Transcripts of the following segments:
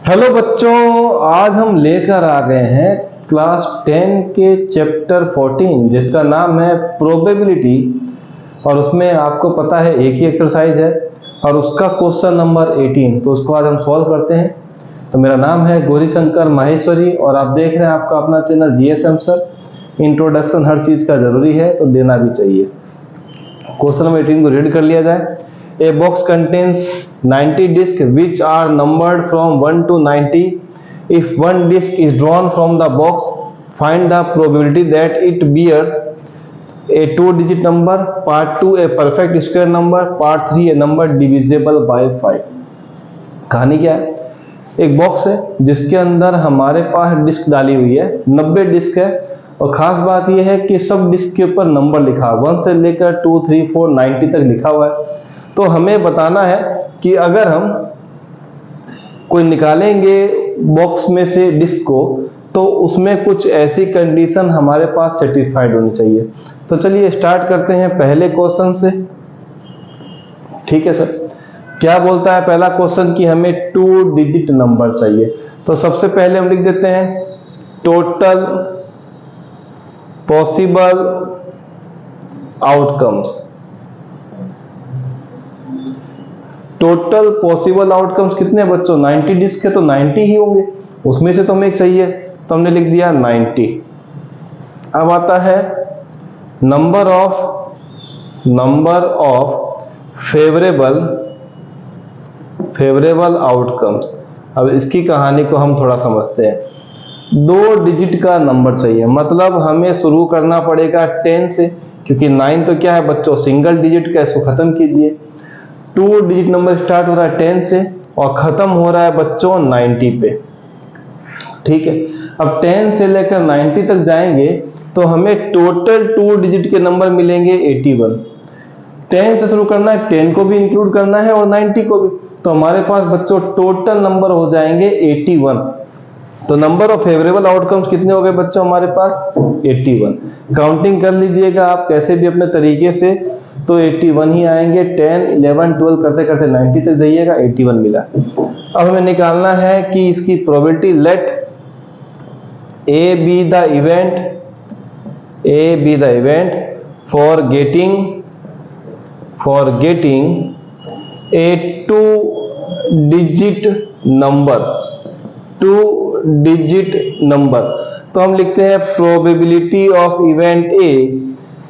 Hello बच्चों, आज हम लेकर आ गए हैं क्लास 10 के चैप्टर 14 जिसका नाम है प्रोबेबिलिटी। और उसमें आपको पता है एक ही एक्सरसाइज है और उसका क्वेश्चन नंबर 18। तो उसको आज हम सॉल्व करते हैं। तो मेरा नाम है गौरीशंकर माहेश्वरी और आप देख रहे हैं आपका अपना चैनल जीएसएम सर। इंट्रोडक्शन हर चीज़ का ज़रूरी है तो देना भी चाहिए। क्वेश्चन नंबर 18 को रीड कर लिया जाए। A box contains 90 discs which are numbered from 1 to 90. If one disc is drawn from the box, find the probability that it bears a 2-digit number, part 2 a perfect square number, part 3 a number divisible by 5. कहानी क्या है? एक box है जिसके अंदर हमारे पास disc डाली हुई है, 90 डिस्क है। और खास बात यह है कि सब डिस्क के ऊपर नंबर लिखा हुआ, 1 से लेकर 2, 3, 4, 90 तक लिखा हुआ है। तो हमें बताना है कि अगर हम कोई निकालेंगे बॉक्स में से डिस्क को तो उसमें कुछ ऐसी कंडीशन हमारे पास सेटिस्फाइड होनी चाहिए। तो चलिए स्टार्ट करते हैं पहले क्वेश्चन से। ठीक है सर, क्या बोलता है पहला क्वेश्चन कि हमें 2 डिजिट नंबर चाहिए। तो सबसे पहले हम लिख देते हैं total possible outcomes. Total possible outcomes कितने बच्चों? 90 डिस्क है तो 90 ही होंगे, उसमें से तो हमें एक चाहिए तो हमने लिख दिया 90। अब आता है नंबर ऑफ फेवरेबल आउटकम्स। अब इसकी कहानी को हम थोड़ा समझते हैं। 2 डिजिट का नंबर चाहिए, मतलब हमें शुरू करना पड़ेगा 10 से, क्योंकि 9 तो क्या है बच्चों सिंगल डिजिट का, इसको खत्म कीजिए। 2 डिजिट नंबर स्टार्ट हो रहा है 10 से और खत्म हो रहा है बच्चों 90 पे। ठीक है, अब 10 से लेकर 90 तक जाएंगे तो हमें टोटल 2 डिजिट के नंबर मिलेंगे 81। 10 से शुरू करना है, 10 को भी इंक्लूड करना है और 90 को भी, तो हमारे पास बच्चों टोटल नंबर हो जाएंगे 81। तो नंबर ऑफ फेवरेबल आउटकम्स कितने हो गए बच्चों हमारे पास? 81। काउंटिंग कर लीजिएगा आप कैसे भी अपने तरीके से, तो 81 ही आएंगे। 10, 11, 12 करते करते 90 तक जाइएगा, 81 मिला। अब हमें निकालना है कि इसकी probability. Let A be the event for getting a 2 digit number. तो हम लिखते हैं probability of event A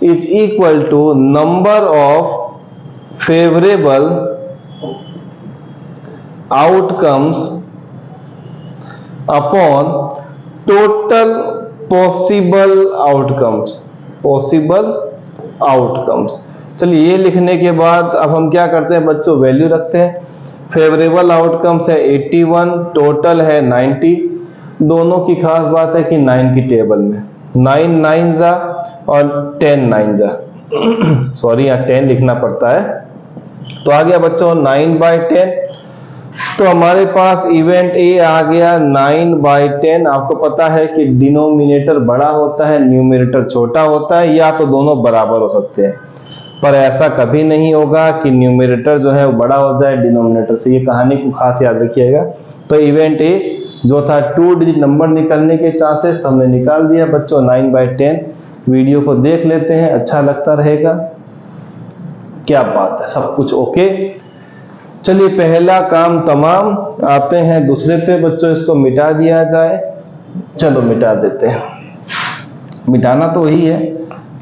is equal to number of favorable outcomes upon total possible outcomes। चलिए ये लिखने के बाद अब हम क्या करते हैं बच्चों, वैल्यू रखते हैं। फेवरेबल आउटकम्स है 81, टोटल है 90। दोनों की खास बात है कि 9 की टेबल में 9 9 जा और 10 9 जा सॉरी यहाँ 10 लिखना पड़ता है। तो आ गया बच्चों 9/10। तो हमारे पास इवेंट ए आ गया 9/10। आपको पता है कि डिनोमिनेटर बड़ा होता है, न्यूमरेटर छोटा होता है, या तो दोनों बराबर हो सकते हैं, पर ऐसा कभी नहीं होगा कि न्यूमरेटर जो है वो बड़ा हो जाए डिनोमिनेटर से। ये कहानी को खास याद रखिएगा। तो इवेंट ए जो था 2 डिजिट नंबर निकलने के चांसेस, तो हमने निकाल दिया बच्चों 9/10। वीडियो को देख लेते हैं, अच्छा लगता रहेगा। क्या बात है, सब कुछ ओके। चलिए पहला काम तमाम, आते हैं दूसरे पे बच्चों। इसको मिटा दिया जाए, चलो मिटा देते हैं। मिटाना तो वही है,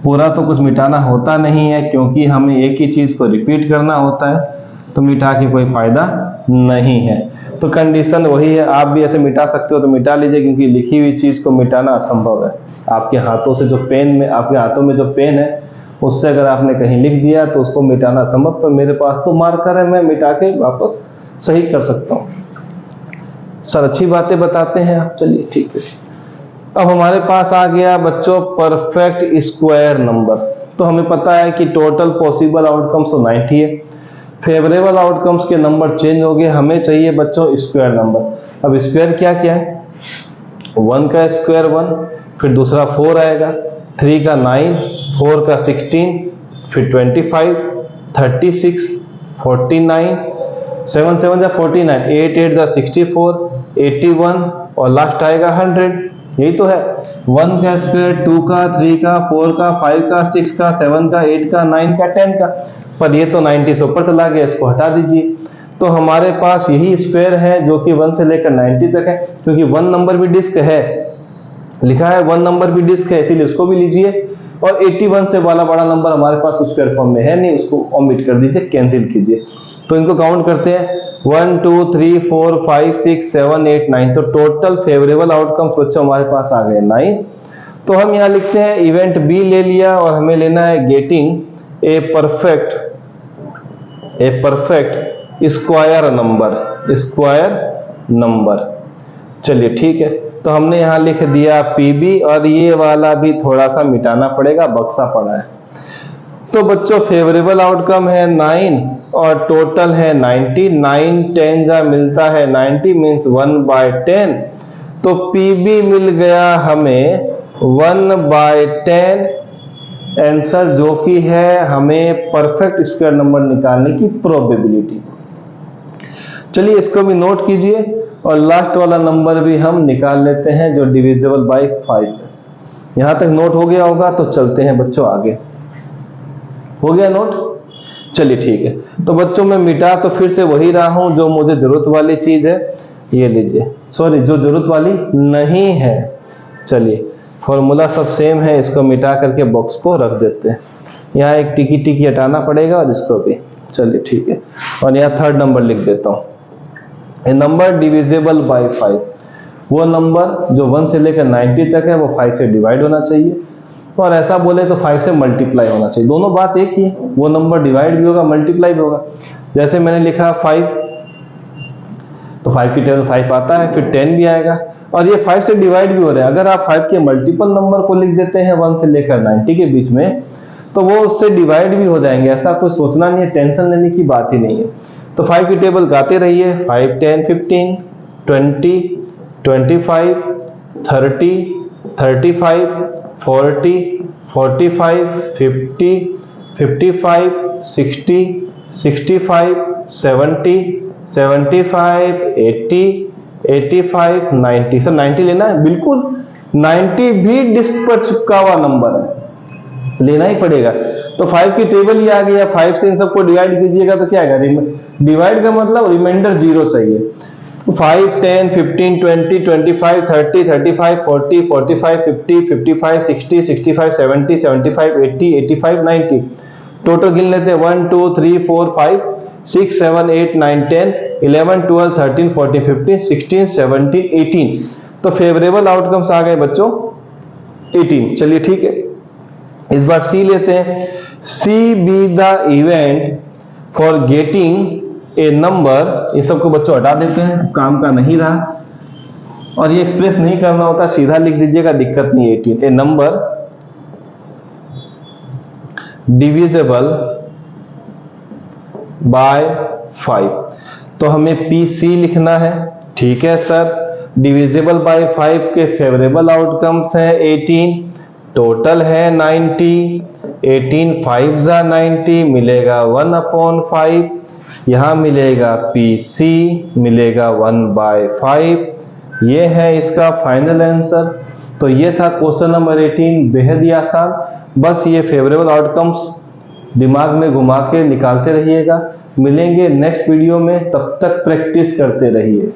पूरा तो कुछ मिटाना होता नहीं है क्योंकि हमें एक ही चीज को रिपीट करना होता है, तो मिटा के कोई फायदा नहीं है। तो कंडीशन वही है, आप भी ऐसे मिटा सकते हो तो मिटा लीजिए, क्योंकि लिखी हुई चीज को मिटाना असंभव है। आपके हाथों से जो पेन में, आपके हाथों में जो पेन है उससे अगर आपने कहीं लिख दिया तो उसको मिटाना असंभव, पर मेरे पास तो मार्कर है, मैं मिटा के वापस सही कर सकता हूँ। सर अच्छी बातें बताते हैं आप, चलिए ठीक है। अब हमारे पास आ गया बच्चों परफेक्ट स्क्वायर नंबर। तो हमें पता है कि टोटल पॉसिबल आउटकम्स तो 90 है। फेवरेबल आउटकम्स के नंबर चेंज हो गए, हमें चाहिए बच्चों स्क्वायर नंबर। अब स्क्वायर क्या क्या है? 1 का स्क्वायर 1, फिर दूसरा 4 आएगा, 3 का 9, 4 का 16, फिर 25, 36, 49, 7 7 जा 49, 8 8 जा 64, 81 और लास्ट आएगा 100। यही तो है, 1 का स्क्वायर, 2 का, 3 का, 4 का, 5 का, 6 का, 7 का, 8 का, 9 का, 10 का। पर ये तो 90 से ऊपर चला गया, इसको हटा दीजिए। तो हमारे पास यही स्क्वायर है जो कि 1 से लेकर 90 तक है, क्योंकि 1 नंबर भी डिस्क है, लिखा है 1 नंबर भी डिस्क है, इसीलिए उसको भी लीजिए। और 81 से वाला बड़ा नंबर हमारे पास स्क्वायर फॉर्म में है नहीं, उसको ओमिट कर दीजिए, कैंसिल कीजिए। तो इनको काउंट करते हैं, 1 2 3 4 5 6 7 8 9। तो टोटल फेवरेबल आउटकम्स बच्चों हमारे पास आ गए 9। तो हम यहाँ लिखते हैं इवेंट बी ले लिया और हमें लेना है getting a perfect square number. चलिए ठीक है, तो हमने यहाँ लिख दिया पीबी, और ये वाला भी थोड़ा सा मिटाना पड़ेगा, बक्सा पड़ा है। तो बच्चों फेवरेबल आउटकम है 9 और टोटल है 90। 9 10 जा मिलता है 90, मीन्स 1/10। तो पीबी मिल गया हमें 1/10 आंसर, जो कि है हमें परफेक्ट स्क्वायर नंबर निकालने की प्रोबेबिलिटी। चलिए इसको भी नोट कीजिए, और लास्ट वाला नंबर भी हम निकाल लेते हैं जो डिविजिबल बाय 5 है। यहां तक नोट हो गया होगा, तो चलते हैं बच्चों आगे। हो गया नोट? चलिए ठीक है। तो बच्चों मैं मिटा तो फिर से वही रहा हूं, जो मुझे जरूरत वाली चीज है ये लीजिए, सॉरी जो जरूरत वाली नहीं है। चलिए फॉर्मूला सब सेम है, इसको मिटा करके बॉक्स को रख देते हैं। यहाँ एक टिकी टिकी हटाना पड़ेगा और इसको भी। चलिए ठीक है, और यहाँ थर्ड नंबर लिख देता हूँ, ए नंबर डिविजिबल बाय 5। वो नंबर जो 1 से लेकर 90 तक है वो 5 से डिवाइड होना चाहिए, और ऐसा बोले तो 5 से मल्टीप्लाई होना चाहिए। दोनों बात एक ही है, वो नंबर डिवाइड भी होगा, मल्टीप्लाई भी होगा। जैसे मैंने लिखा 5, तो 5 की टेबल 5 आता है, फिर 10 भी आएगा, और ये 5 से डिवाइड भी हो रहा है। अगर आप 5 के मल्टीपल नंबर को लिख देते हैं 1 से लेकर 90 के बीच में, तो वो उससे डिवाइड भी हो जाएंगे। ऐसा कुछ सोचना नहीं है, टेंशन लेने की बात ही नहीं है। तो 5 की टेबल गाते रहिए, 5 10 15 20 25 30 35 40 45 50 55 60 65 70 75 80 85 90। सर 90 लेना है? बिल्कुल, 90 भी डिस्क पर चिपका हुआ नंबर है, लेना ही पड़ेगा। तो 5 की टेबल ही आ गया, 5 से इन सबको डिवाइड कीजिएगा तो क्या आएगा? डिवाइड का मतलब रिमाइंडर 0 चाहिए। 5 10 15 20 25 30 35 40 45 50 55 60 65 70 75 80 85 90। टोटल गिन लेते हैं, 1 2 3 4 5 6 7 8 9 10 11 12 13 14 15 16 17 18। तो फेवरेबल आउटकम्स आ गए बच्चों 18। चलिए ठीक है, इस बार सी लेते हैं। C be the event for getting a number. ये सबको बच्चों हटा देते हैं, काम का नहीं रहा, और ये एक्सप्रेस नहीं करना होता, सीधा लिख दीजिएगा, दिक्कत नहीं है। 18 ए नंबर डिविजिबल बाय 5। तो हमें पी सी लिखना है। ठीक है सर, डिविजिबल बाय 5 के फेवरेबल आउटकम्स हैं 18, टोटल है 90। 18 5 जा 90, मिलेगा 1/5। यहां मिलेगा PC, मिलेगा 1/5। ये है इसका फाइनल आंसर। तो ये था क्वेश्चन नंबर 18, बेहद ही आसान। बस ये फेवरेबल आउटकम्स दिमाग में घुमा के निकालते रहिएगा। मिलेंगे नेक्स्ट वीडियो में, तब तक प्रैक्टिस करते रहिए।